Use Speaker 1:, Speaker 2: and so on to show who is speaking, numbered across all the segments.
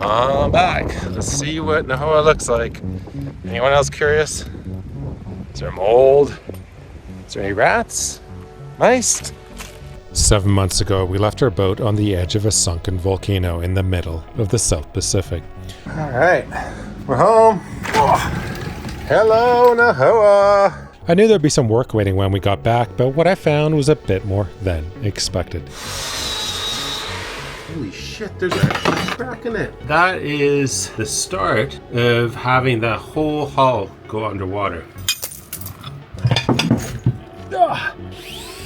Speaker 1: I'm back. Let's see what Nahoa looks like. Anyone else curious? Is there mold? Is there any rats? Mice? 7 months ago, we left our boat on the edge of a sunken volcano in the middle of the South Pacific. All right, we're home. Oh. Hello, Nahoa. I knew there'd be some work waiting when we got back, but what I found was a bit more than expected. Holy shit, there's a crack in it. That is the start of having the whole hull go underwater. Ah.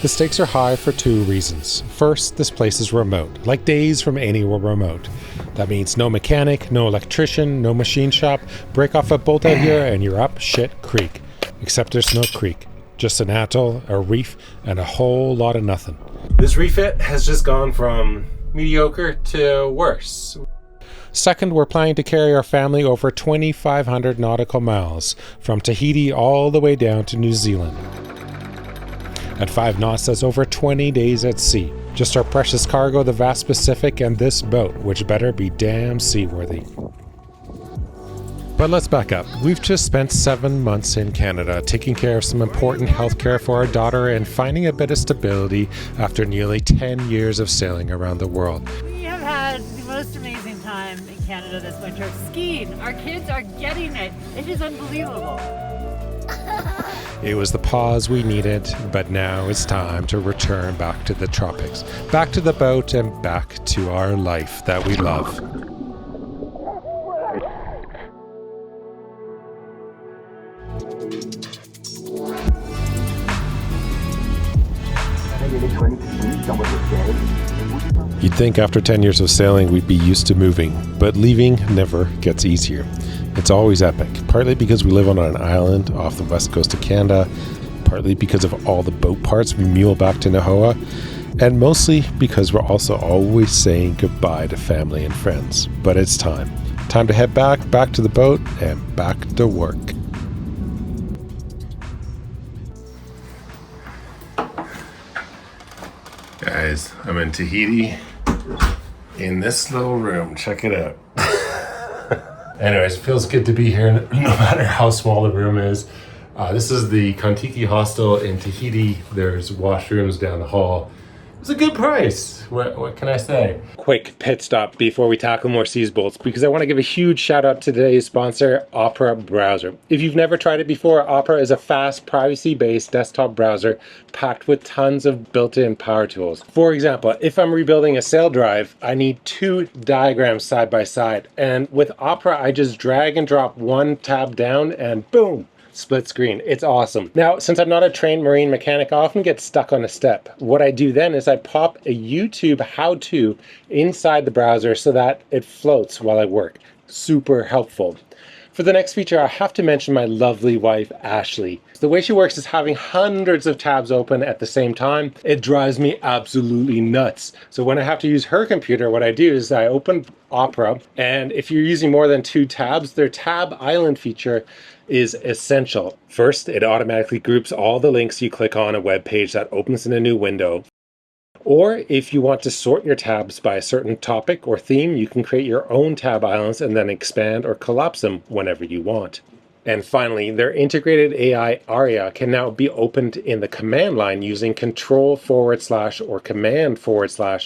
Speaker 1: The stakes are high for two reasons. First, this place is remote, like days from anywhere remote. That means no mechanic, no electrician, no machine shop. Break off a bolt out here and you're up shit creek. Except there's no creek. Just an atoll, a reef, and a whole lot of nothing. This refit has just gone from mediocre to worse. Second, we're planning to carry our family over 2,500 nautical miles from Tahiti all the way down to New Zealand. At 5 knots, that's over 20 days at sea. Just our precious cargo, the vast Pacific, and this boat, which better be damn seaworthy. But let's back up. We've just spent 7 months in Canada, taking care of some important healthcare for our daughter and finding a bit of stability after nearly 10 years of sailing around the world.
Speaker 2: We have had the most amazing time in Canada this winter. Skiing. Our kids are getting it. It is unbelievable.
Speaker 1: It was the pause we needed, but now it's time to return back to the tropics, back to the boat, and back to our life that we love. You'd think after 10 years of sailing we'd be used to moving, but leaving never gets easier. It's always epic, partly because we live on an island off the west coast of Canada, partly because of all the boat parts we mule back to Nahoa, and mostly because we're also always saying goodbye to family and friends. But it's time. Time to head back to the boat, and back to work. Guys, I'm in Tahiti in this little room. Check it out. Anyways, it feels good to be here no matter how small the room is. This is the Kontiki hostel in Tahiti. There's washrooms down the hall. It's a good price. What can I say? Quick pit stop before we tackle more seas bolts, because I want to give a huge shout out to today's sponsor, Opera Browser. If you've never tried it before, Opera is a fast, privacy-based desktop browser packed with tons of built-in power tools. For example, if I'm rebuilding a sail drive, I need 2 diagrams side by side. And with Opera, I just drag and drop one tab down and boom! Split screen. It's awesome. Now, since I'm not a trained marine mechanic, I often get stuck on a step. What I do then is I pop a YouTube how-to inside the browser so that it floats while I work. Super helpful. For the next feature, I have to mention my lovely wife, Ashley. The way she works is having hundreds of tabs open at the same time. It drives me absolutely nuts. So when I have to use her computer, what I do is I open Opera, and if you're using more than 2 tabs, their tab island feature is essential. First, it automatically groups all the links you click on a web page that opens in a new window. Or if you want to sort your tabs by a certain topic or theme, you can create your own tab islands and then expand or collapse them whenever you want. And finally, their integrated AI Aria can now be opened in the command line using Control/ or Command/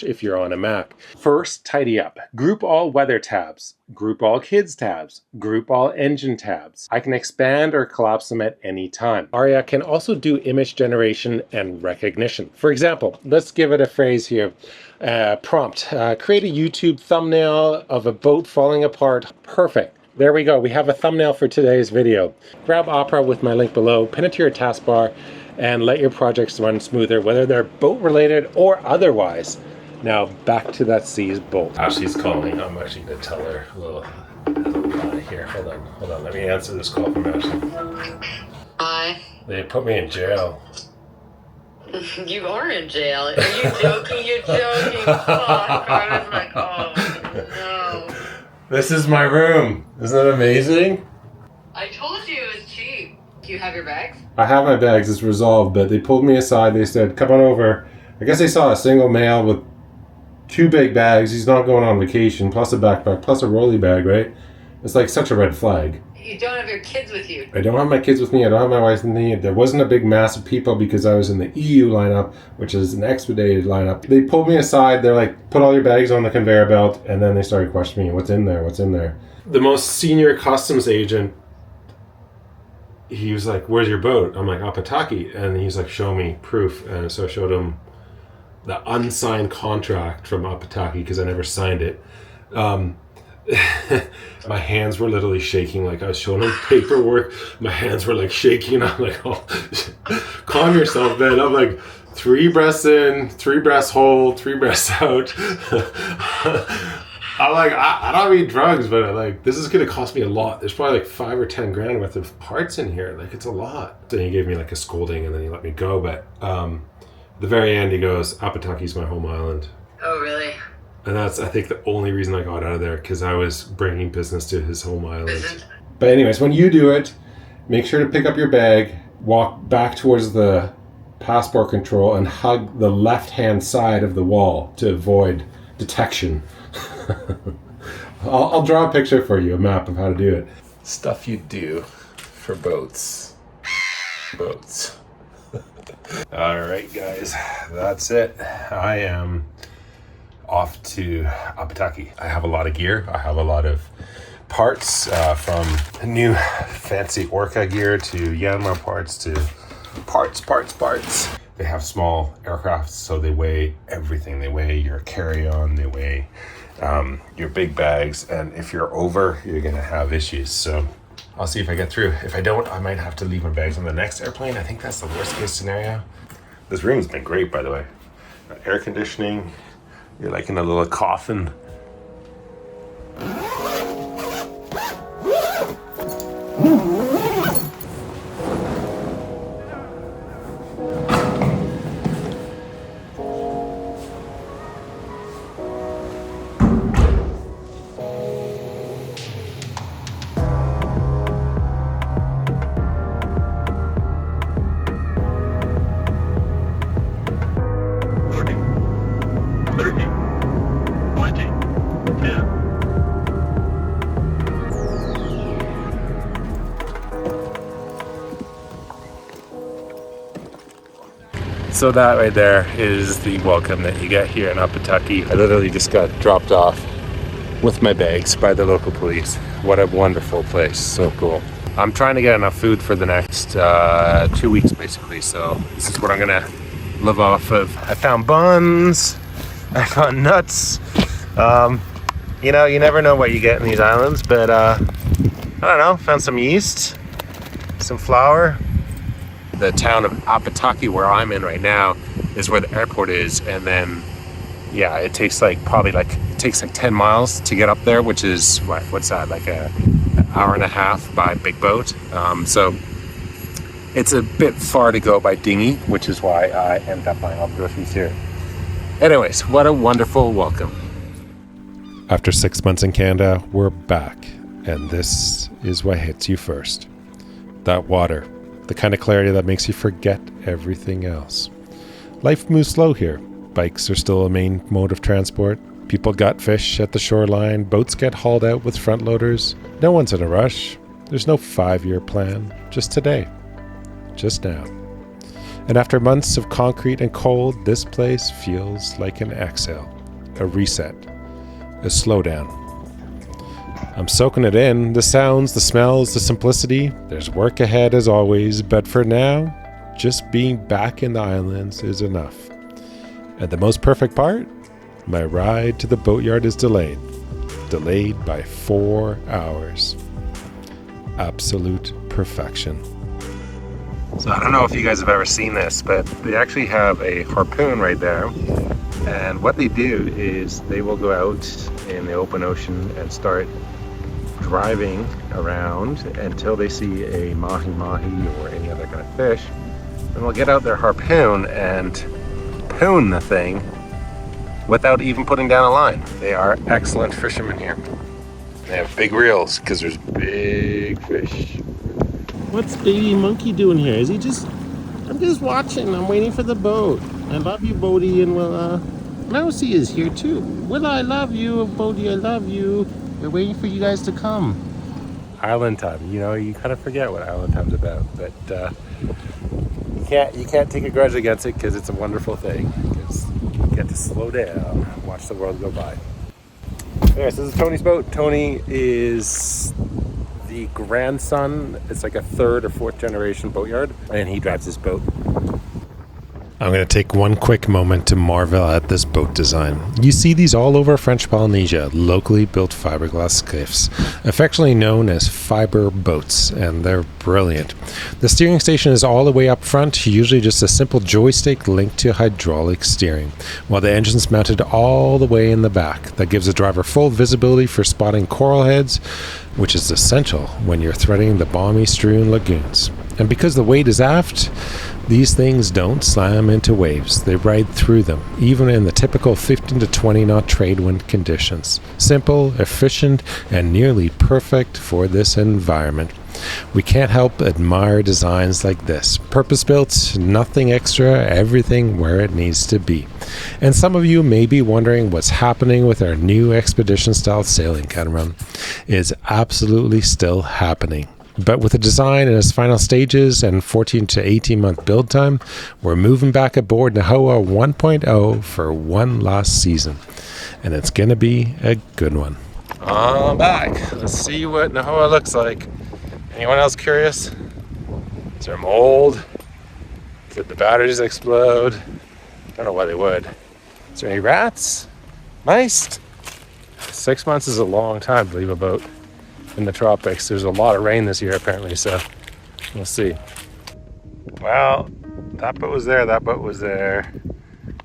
Speaker 1: if you're on a Mac. First, tidy up. Group all weather tabs. Group all kids tabs. Group all engine tabs. I can expand or collapse them at any time. Aria can also do image generation and recognition. For example, let's give it a phrase here. Prompt. Create a YouTube thumbnail of a boat falling apart. Perfect. There we go. We have a thumbnail for today's video. Grab Opera with my link below, pin it to your taskbar, and let your projects run smoother, whether they're boat related or otherwise. Now back to that seas bolt. Ashley's calling. I'm actually going to tell her a little here. Hold on. Let me answer this call from Ashley.
Speaker 3: Hi.
Speaker 1: They put me in jail.
Speaker 3: You are in jail. Are you joking? You're joking. Fuck. I was like, oh no.
Speaker 1: This is my room. Isn't it amazing?
Speaker 3: I told you it was cheap. Do you have your bags?
Speaker 1: I have my bags. It's resolved, but they pulled me aside. They said, come on over. I guess they saw a single male with 2 big bags. He's not going on vacation, plus a backpack, plus a rolly bag, right? It's like such a red flag.
Speaker 3: You don't have your kids with you.
Speaker 1: I don't have my kids with me. I don't have my wife with me. There wasn't a big mass of people because I was in the EU lineup, which is an expedited lineup. They pulled me aside. They're like, put all your bags on the conveyor belt. And then they started questioning me, what's in there? What's in there? The most senior customs agent, he was like, where's your boat? I'm like, Apataki. And he's like, show me proof. And so I showed him the unsigned contract from Apataki because I never signed it. My hands were literally shaking. Like I was showing him paperwork. My hands were like shaking. I'm like, oh, calm yourself, man. I'm like, 3 breaths in, 3 breaths hold, 3 breaths out. I'm like, I don't need drugs, but like, this is going to cost me a lot. There's probably like 5 or 10 grand worth of parts in here. Like, it's a lot. Then he gave me like a scolding and then he let me go. But the very end, he goes, Apataki's my home island.
Speaker 3: Oh, really?
Speaker 1: And that's, I think, the only reason I got out of there, because I was bringing business to his home island.
Speaker 3: Business?
Speaker 1: But anyways, when you do it, make sure to pick up your bag, walk back towards the passport control, and hug the left-hand side of the wall to avoid detection. I'll draw a picture for you, a map of how to do it. Stuff you do for boats. Boats. All right, guys, that's it. I am off to Apataki. I have a lot of gear. I have a lot of parts, from new fancy Orca gear to Yanmar parts to parts. They have small aircraft, so they weigh everything. They weigh your carry-on, they weigh your big bags, and if you're over, you're gonna have issues. So I'll see if I get through. If I don't, I might have to leave my bags on the next airplane. I think that's the worst case scenario. This room's been great, by the way. Air conditioning. You're like in a little coffin. So that right there is the welcome that you get here in Apataki. I literally just got dropped off with my bags by the local police. What a wonderful place, so cool. I'm trying to get enough food for the next 2 weeks basically, so this is what I'm gonna live off of. I found buns, I found nuts. You know, you never know what you get in these islands, but I don't know, found some yeast, some flour. The town of Apataki, where I'm in right now, is where the airport is, and then yeah, it takes like 10 miles to get up there, which is what's that, like an hour and a half by big boat. So it's a bit far to go by dinghy, which is why I ended up buying all the groceries here. Anyways, what a wonderful welcome. After 6 months in Canada, we're back, and this is what hits you first. That water. The kind of clarity that makes you forget everything else. Life moves slow here. Bikes are still a main mode of transport. People gut fish at the shoreline. Boats get hauled out with front loaders. No one's in a rush. There's no 5-year plan. Just today. Just now. And after months of concrete and cold, this place feels like an exhale. A reset. A slowdown. I'm soaking it in, the sounds, the smells, the simplicity. There's work ahead as always, but for now, just being back in the islands is enough. And the most perfect part? My ride to the boatyard is delayed. Delayed by 4 hours. Absolute perfection. So I don't know if you guys have ever seen this, but they actually have a harpoon right there. And what they do is they will go out in the open ocean and start driving around until they see a mahi-mahi or any other kind of fish. And they'll get out their harpoon and poon the thing without even putting down a line. They are excellent fishermen here. They have big reels because there's big fish. What's baby monkey doing here? I'm just watching. I'm waiting for the boat. I love you, Bodhi and Willa. Mousy is here too. Willa, I love you. Bodhi, I love you. We're waiting for you guys to come. Island time. You know, you kind of forget what island time's about, but you can't take a grudge against it because it's a wonderful thing. Because you get to slow down, watch the world go by. Anyways, this is Tony's boat. Tony is the grandson. It's like a third or fourth generation boatyard, and he drives this boat. I'm going to take one quick moment to marvel at this boat design. You see these all over French Polynesia, locally built fiberglass skiffs, affectionately known as fiber boats, and they're brilliant. The steering station is all the way up front, usually just a simple joystick linked to hydraulic steering, while the engine's mounted all the way in the back. That gives the driver full visibility for spotting coral heads, which is essential when you're threading the balmy strewn lagoons. And because the weight is aft, these things don't slam into waves. They ride through them, even in the typical 15 to 20 knot trade wind conditions. Simple, efficient, and nearly perfect for this environment. We can't help admire designs like this. Purpose-built, nothing extra, everything where it needs to be. And some of you may be wondering what's happening with our new expedition-style sailing catamaran. It's absolutely still happening. But with the design in its final stages and 14 to 18 month build time, we're moving back aboard Nahoa 1.0 for one last season. And it's going to be a good one. I'm back. Let's see what Nahoa looks like. Anyone else curious? Is there mold? Did the batteries explode? I don't know why they would. Is there any rats? Mice? 6 months is a long time to leave a boat in the tropics. There's a lot of rain this year apparently, so we'll see. Well, that boat was there, that boat was there,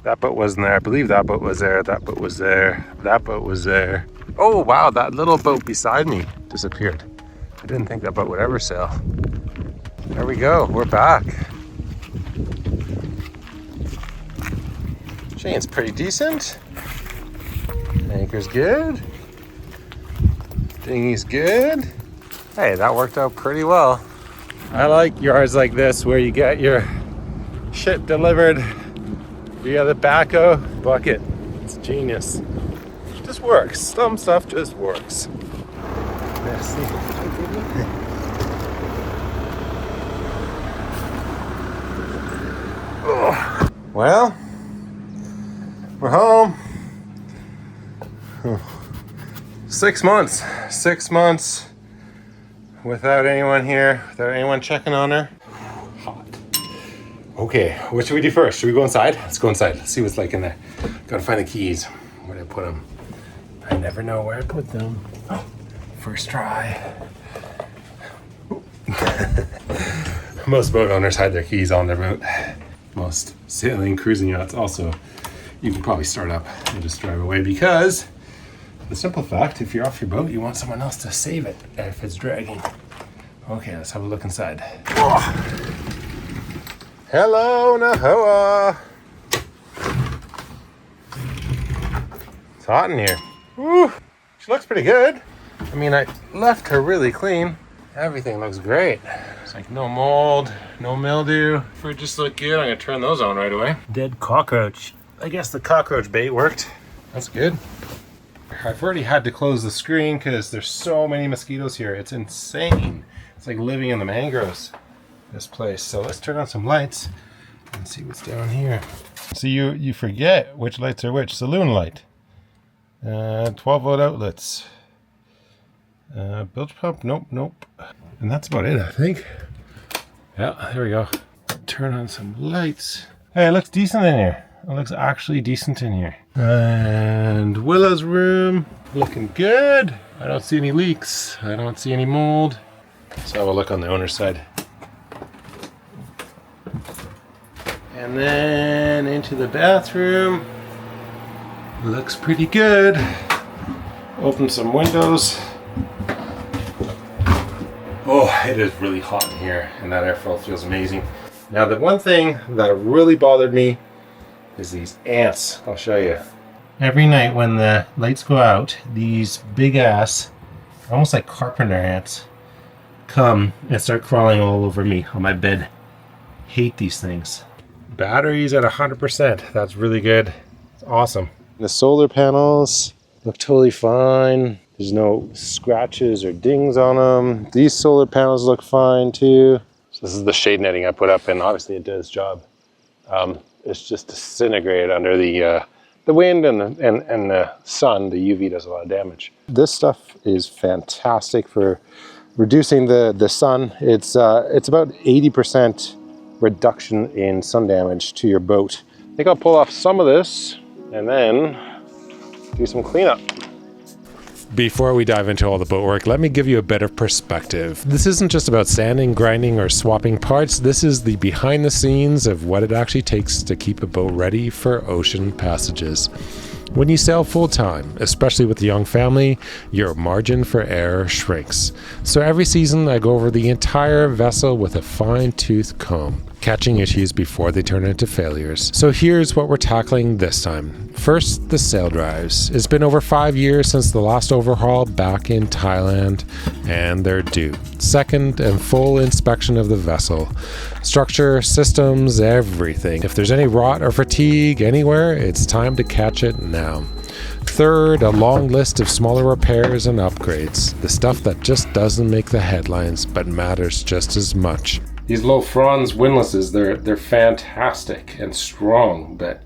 Speaker 1: that boat wasn't there. I believe that boat was there, that boat was there, that boat was there. Oh wow, that little boat beside me disappeared. I didn't think that boat would ever sail. There we go, we're back. Chain's pretty decent. Anchor's good. Dinghy's good. Hey, that worked out pretty well. I like yards like this where you get your shit delivered via the backhoe bucket. It's genius. It just works. Some stuff just works. Merci. Well, we're home. 6 months. 6 months without anyone here, without anyone checking on her. Hot. Okay, what should we do first? Should we go inside? Let's go inside. Let's see what's like in there. Gotta find the keys. Where did I put them? I never know where I put them. Oh, first try. Most boat owners hide their keys on their boat. Most sailing, cruising yachts also. You can probably start up and just drive away because the simple fact, if you're off your boat, you want someone else to save it if it's dragging. Okay, let's have a look inside. Oh. Hello, Nahoa. It's hot in here. Woo. She looks pretty good. I mean, I left her really clean. Everything looks great. It's like no mold, no mildew. Fridges look good. I'm gonna turn those on right away. Dead cockroach. I guess the cockroach bait worked. That's good. I've already had to close the screen because there's so many mosquitoes here. It's insane. It's like living in the mangroves, this place. So let's turn on some lights and see what's down here. So you forget which lights are which. Saloon light. 12-volt outlets. Bilge pump, nope. And that's about it, I think. Yeah, there we go. Turn on some lights. Hey, it looks decent in here. It looks actually decent in here. And Willa's room, looking good. I don't see any leaks. I don't see any mold. So have a look on the owner's side. And then into the bathroom. Looks pretty good. Open some windows. Oh, it is really hot in here, and that airflow feels amazing. Now, the one thing that really bothered me is these ants. I'll show you. Every night when the lights go out, these big ass, almost like carpenter ants, come and start crawling all over me on my bed. Hate these things. Batteries at 100%. That's really good. Awesome. The solar panels look totally fine. There's no scratches or dings on them. These solar panels look fine too. So this is the shade netting I put up, and obviously it does its job. It's just disintegrated under the wind and the sun. The UV does a lot of damage. This stuff is fantastic for reducing the sun. It's about 80% reduction in sun damage to your boat. I think I'll pull off some of this and then do some cleanup. Before we dive into all the boat work, let me give you a bit of perspective. This isn't just about sanding, grinding, or swapping parts. This is the behind the scenes of what it actually takes to keep a boat ready for ocean passages. When you sail full time, especially with a young family, your margin for error shrinks. So every season I go over the entire vessel with a fine-tooth comb, catching issues before they turn into failures. So here's what we're tackling this time. First, the sail drives. It's been over 5 years since the last overhaul back in Thailand, and they're due. Second, and full inspection of the vessel. Structure, systems, everything. If there's any rot or fatigue anywhere, it's time to catch it now. Third, a long list of smaller repairs and upgrades. The stuff that just doesn't make the headlines, but matters just as much. These low fronds windlasses, they're fantastic and strong, but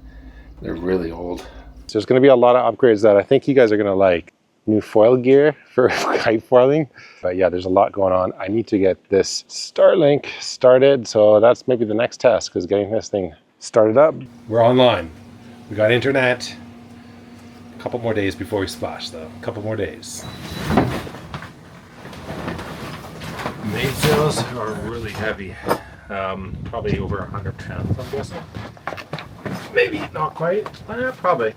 Speaker 1: they're really old. So there's going to be a lot of upgrades that I think you guys are going to like. New foil gear for kite foiling. But yeah, there's a lot going on. I need to get this Starlink started. So that's maybe the next test, because getting this thing started up. We're online. We got internet. A couple more days before we splash though. A couple more days. Mainsails are really heavy. Probably over 100 pounds, I'm guessing. Maybe not quite. Probably.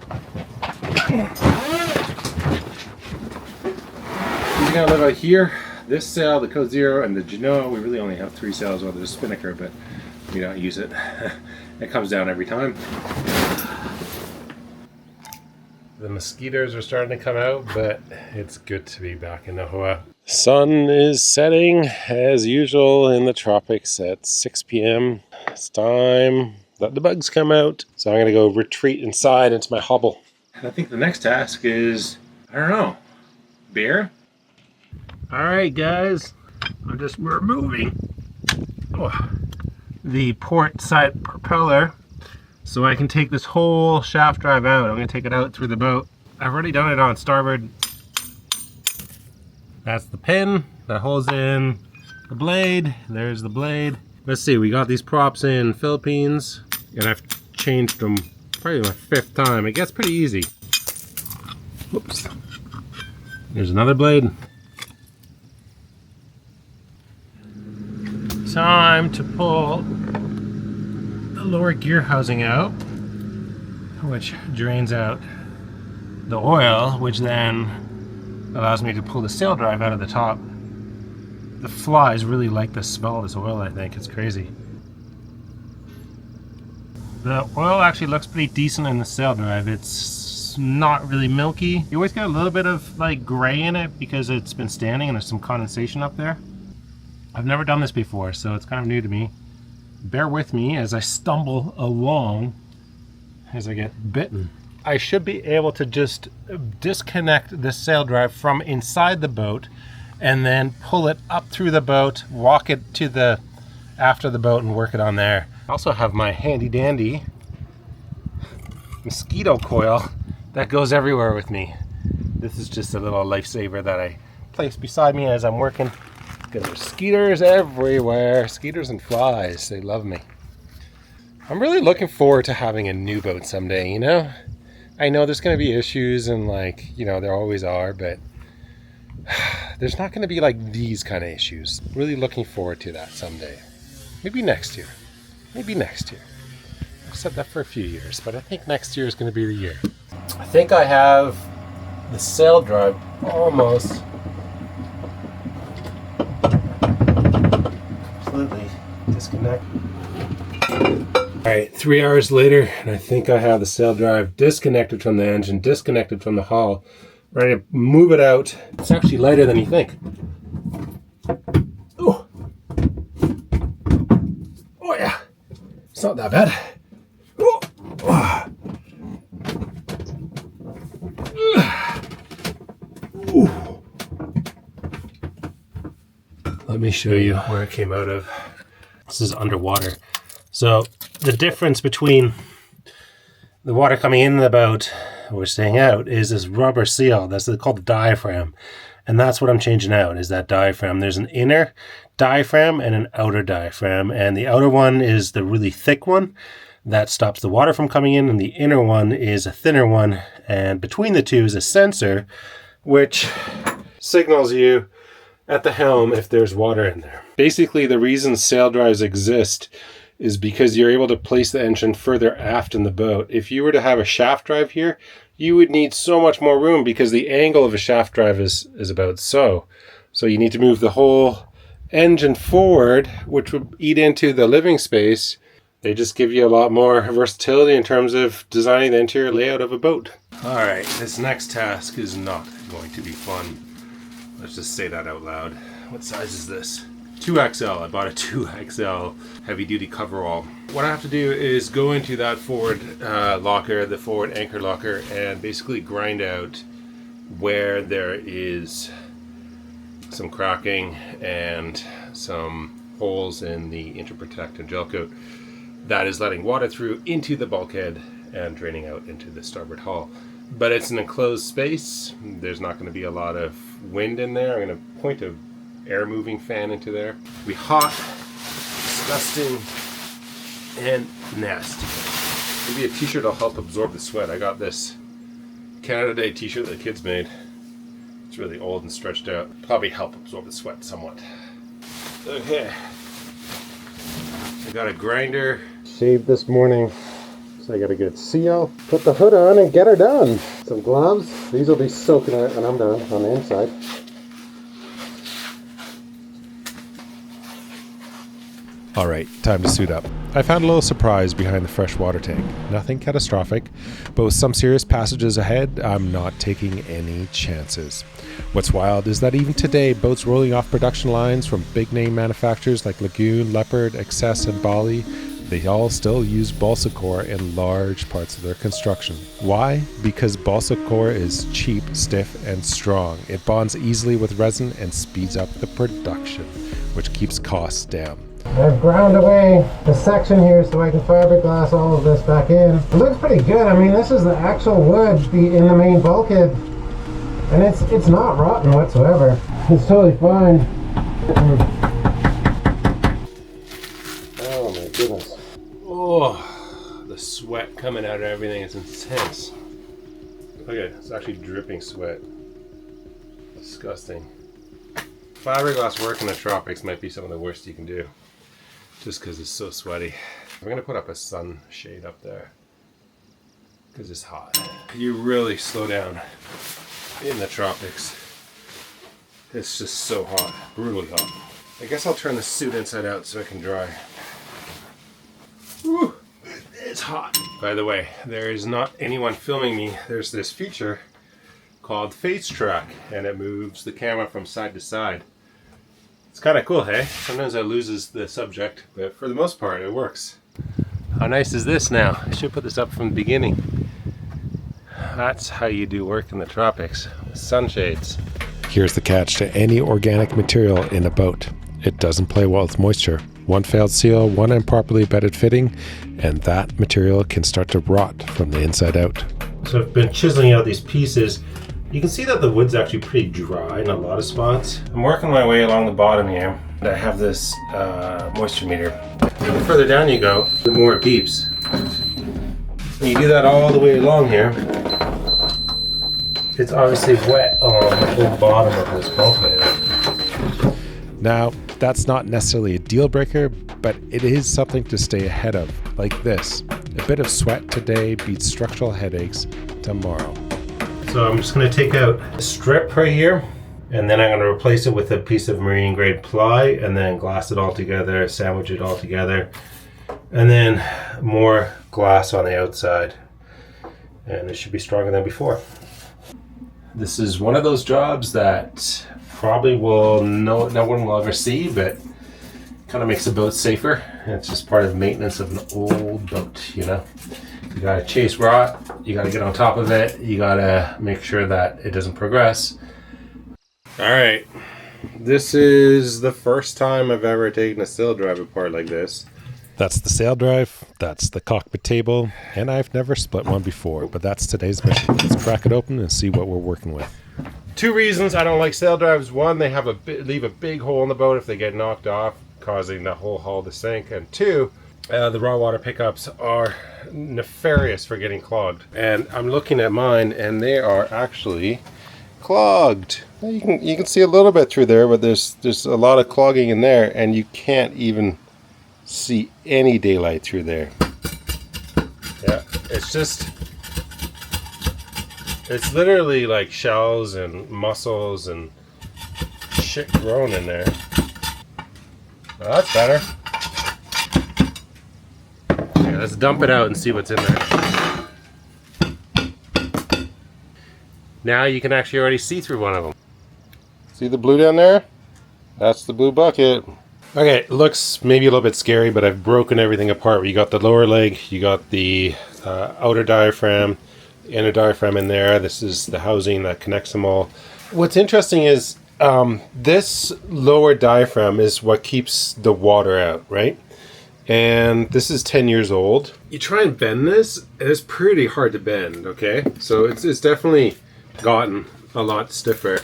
Speaker 1: We're gonna live out here. This sail, the Code Zero, and the Genoa, we really only have 3 sails. Well, there's a spinnaker, but we don't use it. It comes down every time. The mosquitoes are starting to come out, but it's good to be back in Nahoa. Sun is setting as usual in the tropics at 6 p.m. It's time. Let the bugs come out. So I'm gonna go retreat inside into my hovel. And I think the next task is, I don't know, beer? All right, guys, we're moving the port side propeller so I can take this whole shaft drive out. I'm gonna take it out through the boat. I've already done it on starboard. That's the pin that holds in the blade. There's the blade. Let's see, we got these props in Philippines, and I've changed them probably my 5th time. It gets pretty easy. Whoops. There's another blade. Time to pull the lower gear housing out, which drains out the oil, which then allows me to pull the sail drive out of the top. The flies really like the smell of this oil, I think. It's crazy. The oil actually looks pretty decent in the sail drive. It's not really milky. You always get a little bit of like gray in it because it's been standing and there's some condensation up there. I've never done this before, so it's kind of new to me. Bear with me as I stumble along as I get bitten. I should be able to just disconnect the sail drive from inside the boat and then pull it up through the boat, walk it to the after the boat and work it on there. I also have my handy dandy mosquito coil that goes everywhere with me. This is just a little lifesaver that I place beside me as I'm working. There's skeeters everywhere. Skeeters and flies. They love me. I'm really looking forward to having a new boat someday, you know? I know there's going to be issues and like, you know, there always are, but there's not going to be like these kind of issues. Really looking forward to that someday. Maybe next year. Maybe next year. I've said that for a few years, but I think next year is going to be the year. I think I have the sail drive almost completely disconnected. All right, 3 hours later, and I think I have the sail drive disconnected from the engine, disconnected from the hull, ready to move it out. It's actually lighter than you think. Oh, oh yeah, it's not that bad. Oh. Let me show you where it came out of. This is underwater. So the difference between the water coming in the boat or staying out is this rubber seal. That's called the diaphragm. And that's what I'm changing out, is that diaphragm. There's an inner diaphragm and an outer diaphragm. And the outer one is the really thick one that stops the water from coming in. And the inner one is a thinner one. And between the two is a sensor, which signals you at the helm if there's water in there. Basically, the reason sail drives exist is because you're able to place the engine further aft in the boat. If you were to have a shaft drive here, you would need so much more room because the angle of a shaft drive is about so. So you need to move the whole engine forward, which would eat into the living space. They just give you a lot more versatility in terms of designing the interior layout of a boat. All right, this next task is not going to be fun. Let's just say that out loud. What size is this? 2XL. I bought a 2XL heavy duty coverall. What I have to do is go into that forward locker, the forward anchor locker, and basically grind out where there is some cracking and some holes in the interprotect and gel coat that is letting water through into the bulkhead and draining out into the starboard hull. But it's an enclosed space. There's not going to be a lot of wind in there. I'm going to point a air moving fan into there. It'll be hot, disgusting, and nasty. Maybe a t-shirt will help absorb the sweat. I got this Canada Day t-shirt that the kids made. It's really old and stretched out. Probably help absorb the sweat somewhat. Okay. I got a grinder. Shaved this morning. So I got a good seal. Put the hood on and get her done. Some gloves. These will be soaking out when I'm done on the inside. Alright, time to suit up. I found a little surprise behind the fresh water tank. Nothing catastrophic, but with some serious passages ahead, I'm not taking any chances. What's wild is that even today, boats rolling off production lines from big name manufacturers like Lagoon, Leopard, Excess, and Bali, they all still use balsa core in large parts of their construction. Why? Because balsa core is cheap, stiff, and strong. It bonds easily with resin and speeds up the production, which keeps costs down. I've ground away the section here so I can fiberglass all of this back in. It looks pretty good. I mean, this is the actual wood in the main bulkhead, and it's not rotten whatsoever. It's totally fine. Oh my goodness. Oh, the sweat coming out of everything is intense. Look at it, it's actually dripping sweat. Disgusting. Fiberglass work in the tropics might be some of the worst you can do, just because it's so sweaty. I'm gonna put up a sunshade up there because it's hot. You really slow down in the tropics. It's just so hot, brutally hot. I guess I'll turn the suit inside out so I can dry. Woo, it's hot. By the way, there is not anyone filming me. There's this feature called Face Track, and it moves the camera from side to side. It's kind of cool, hey? Sometimes it loses the subject, but for the most part, it works. How nice is this now? I should put this up from the beginning. That's how you do work in the tropics, with sunshades. Here's the catch to any organic material in a boat. It doesn't play well with moisture. One failed seal, one improperly bedded fitting, and that material can start to rot from the inside out. So I've been chiseling out these pieces. You can see that the wood's actually pretty dry in a lot of spots. I'm working my way along the bottom here. I have this moisture meter. The further down you go, the more it beeps. When you do that all the way along here, it's obviously wet along the whole bottom of this bulkhead. Now, that's not necessarily a deal breaker, but it is something to stay ahead of, like this. A bit of sweat today beats structural headaches tomorrow. So I'm just going to take out a strip right here, and then I'm going to replace it with a piece of marine grade ply, and then glass it all together, sandwich it all together, and then more glass on the outside. And it should be stronger than before. This is one of those jobs that probably no one will ever see, but kind of makes the boat safer. It's just part of maintenance of an old boat, you know. You gotta chase rot, you gotta get on top of it, you gotta make sure that it doesn't progress. All right, This is the first time I've ever taken a sail drive apart like this. That's the sail drive, that's the cockpit table, and I've never split one before, but that's today's mission. Let's crack it open and see what we're working with. 2 reasons I don't like sail drives. 1, they have leave a big hole in the boat if they get knocked off, causing the whole hull to sink. And 2, the raw water pickups are nefarious for getting clogged. And I'm looking at mine, and they are actually clogged. You can see a little bit through there, but there's a lot of clogging in there, and you can't even see any daylight through there. Yeah, it's literally like shells and mussels and shit growing in there. Well, that's better. Okay, let's dump it out and see what's in there. Now you can actually already see through one of them. See the blue down there? That's the blue bucket. Okay, it looks maybe a little bit scary, but I've broken everything apart. You got the lower leg, you got the outer diaphragm, inner diaphragm in there. This is the housing that connects them all. What's interesting is this lower diaphragm is what keeps the water out, right? And this is 10 years old. You try and bend this, and it's pretty hard to bend, okay? So it's definitely gotten a lot stiffer.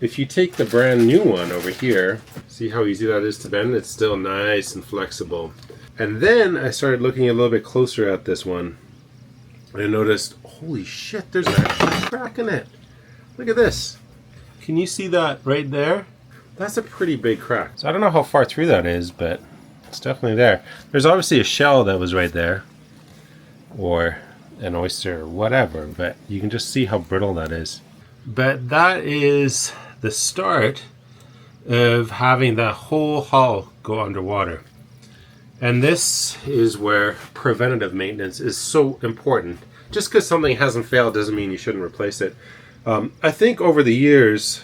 Speaker 1: If you take the brand new one over here, see how easy that is to bend? It's still nice and flexible. And then I started looking a little bit closer at this one. And I noticed, holy shit, there's actually a crack in it. Look at this. Can you see that right there? That's a pretty big crack. So I don't know how far through that is, but it's definitely there. There's obviously a shell that was right there, or an oyster or whatever, but you can just see how brittle that is. But that is the start of having that whole hull go underwater. And this is where preventative maintenance is so important. Just because something hasn't failed doesn't mean you shouldn't replace it. I think over the years,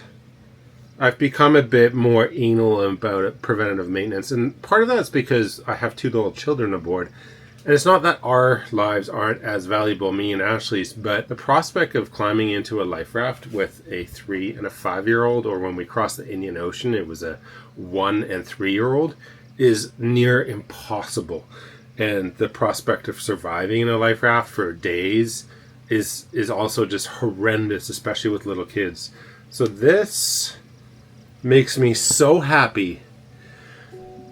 Speaker 1: I've become a bit more anal about preventative maintenance. And part of that is because I have 2 little children aboard. And it's not that our lives aren't as valuable, me and Ashley's, but the prospect of climbing into a life raft with a 3 and a 5-year-old, or when we crossed the Indian Ocean, it was a 1 and 3-year-old, is near impossible. And the prospect of surviving in a life raft for days is also just horrendous, especially with little kids. So this makes me so happy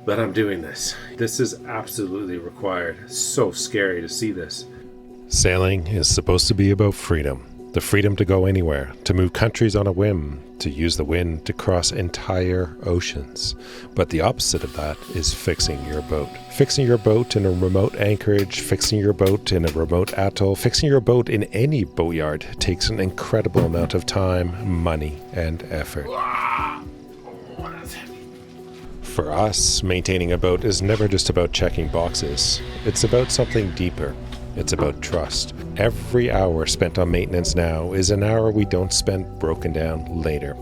Speaker 1: that I'm doing this. This is absolutely required. So scary to see this. Sailing is supposed to be about freedom. The freedom to go anywhere, to move countries on a whim, to use the wind to cross entire oceans. But the opposite of that is fixing your boat. Fixing your boat in a remote anchorage, fixing your boat in a remote atoll, fixing your boat in any boatyard takes an incredible amount of time, money, and effort. For us, maintaining a boat is never just about checking boxes. It's about something deeper. It's about trust. Every hour spent on maintenance now is an hour we don't spend broken down later.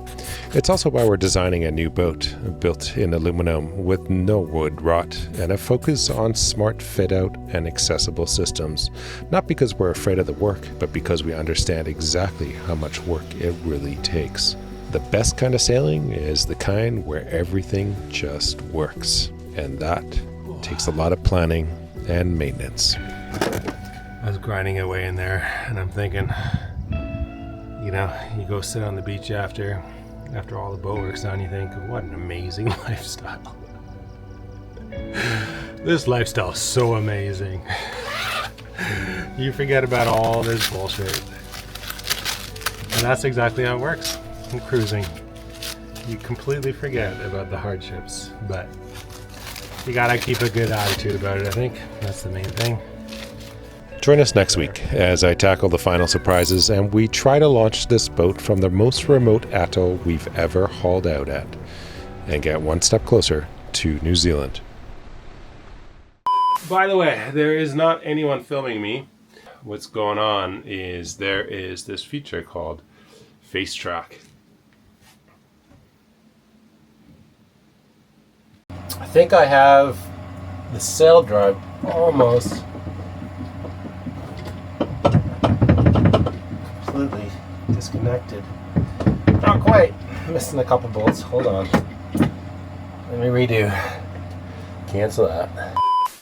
Speaker 1: It's also why we're designing a new boat, built in aluminum with no wood rot, and a focus on smart fit-out and accessible systems. Not because we're afraid of the work, but because we understand exactly how much work it really takes. The best kind of sailing is the kind where everything just works. And that takes a lot of planning and maintenance. I was grinding away in there and I'm thinking, you go sit on the beach after all the boat work's done, you think, what an amazing lifestyle. This lifestyle is so amazing. You forget about all this bullshit. And that's exactly how it works. In cruising, you completely forget about the hardships, but you gotta keep a good attitude about it. I think that's the main thing. Join us next week as I tackle the final surprises and we try to launch this boat from the most remote atoll we've ever hauled out at and get one step closer to New Zealand. By the way, there is not anyone filming me. What's going on is there is this feature called Face Track. I think I have the sail drive almost completely disconnected. Not quite. Missing a couple bolts. Hold on. Let me redo. Cancel that.